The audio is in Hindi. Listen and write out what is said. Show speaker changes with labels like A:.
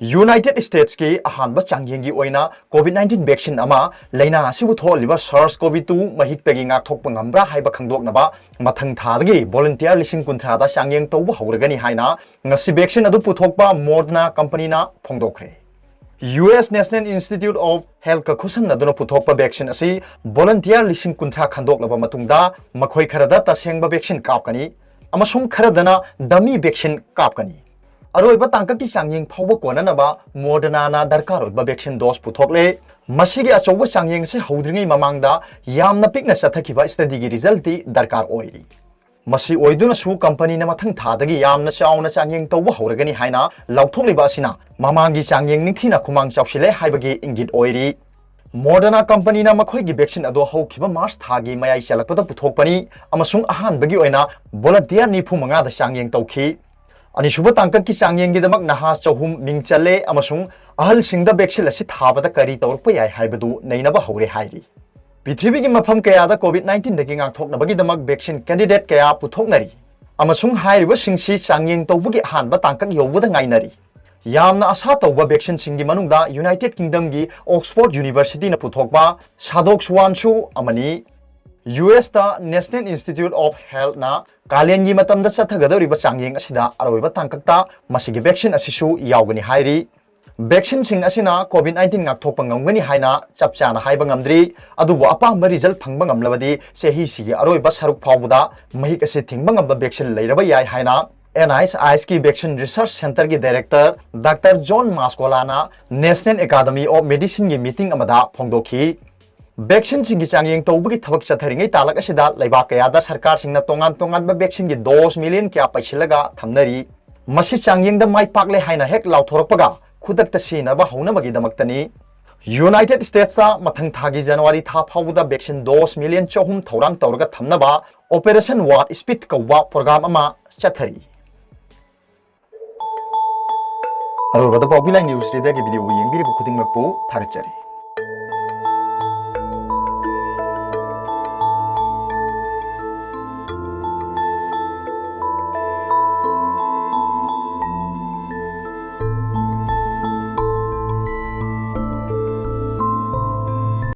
A: United States ki ahanba changyeng gi oina COVID-19 vaccine ama leina asibu tholiba SARS-CoV-2 mahiktagi ngakthokpa ngambra haiba khangdoknaba mathang thadagi volunteer lising kunthra da changyeng tawba hawragani haina ngasi vaccine adu puthokpa Moderna company na phongdokhre. US National Institute of Health ka khusam aduna puthokpa vaccine asi volunteer lising kunthra khandoklaba matungda makhoi kharada tasengba vaccine kapkani amasung kharadana dummy vaccine kapkani. अरोइबा तांककी सांगयेंग फावबा कोननबा मोडर्ना दरकार ओइबा वैक्सीन डोज पुथोकले मसिगे अचौबा सांगयेंग से हौद्रिङै ममांगदा यामना पिकना चथखिबा स्टडी गी रिजल्ट ती दरकार ओइरी मसि ओइदुना सु कंपनी ना मथंग थादगी यामना चावना सांगयेंग तौबा हौरगनी हाइना लाउथोकलिबा सिना ममांगी सांगयेंग निखिना खुमांग चावसिले हाइबगे इंगित ओइरी मोडर्ना कंपनी ना मखोइगी वैक्सीन अदो हौखिबा मार्च थागी मयाइ चलकपदा पुथोकपनी अमसुंग अहानबगी ओइना वॉलंटियर 95 दा सांगयेंग तौखी अनिशुब तांकक की सांगयेंग गिदमक नहा चहुम मिंगचले अमसुंग अहल सिंगदा वैक्सीन असि थाबदा करी तौरप याय हाइबदु नैनबा हौरे हाइरी पृथ्वी की मफम कयादा कोविड-19 दगी ngakthoknabagi damak वैक्सीन कैंडिडेट कया पुथोकनरी अमसुंग हाइरिबा सिंगसी सांगयेंग तौबगी हानबा तांकक यौबदा ngainari यामना आशा तौबा वैक्सीन सिंगी मनुंगदा यूनाइटेड किंगडम की ऑक्सफोर्ड यूनिवर्सिटी ना पुथोकबा सादोक सुवानसु अमनी US ता नेशनल इंस्टीट्यूट ऑफ हेल्थ ना कालेंगी मतम दा चथगदौरिबा सांगयेंग असिदा अरोइबा तांककता मसिगे वैक्सीन असिसु यावगनी हाइरी वैक्सीन सिंग असिना कोविड-19 ngakthokpa ngamgani haina chapchana haiba ngamdri adubu apamba result phangba ngamlabadi sehi sigi aroiba saruk phawbuda mahik ase thingba ngamba vaccine लेरबा याय हाइना NIH की वैक्सीन रिसर्च सेंटर की डायरेक्टर डॉक्टर जॉन मास्कोलाना नेशनल एकेडमी ऑफ मेडिसिन की मीटिंग अमदा फोंगदोखी वैक्सीन सिंगी चांगयेंग तौबगी थबक चथरिङै तालक असिदा लैबाक कयादा सरकार सिंगना तोंगान तोंगान वैक्सीन की डोज मिलियन क्या पैसिलगा थमनरी मसि चांगयेंगदा माइ पाकले हाइना हेक लाउथोरकपगा खुदकता सिनबा हौनबगी दमक्तनी यूनाइटेड स्टेट्स ता मथंग थागी जनवरी था फावुदा वैक्सीन डोज मिलियन चहुम थौरांग तौरगा थमनबा ऑपरेशन वार्प स्पीड कौवा प्रोग्राम अमा चथरी अरोबदा पाउबिलाई न्यूज रीडर की वीडियो येंबिरिबु खुदिंगमकपु थागचरी।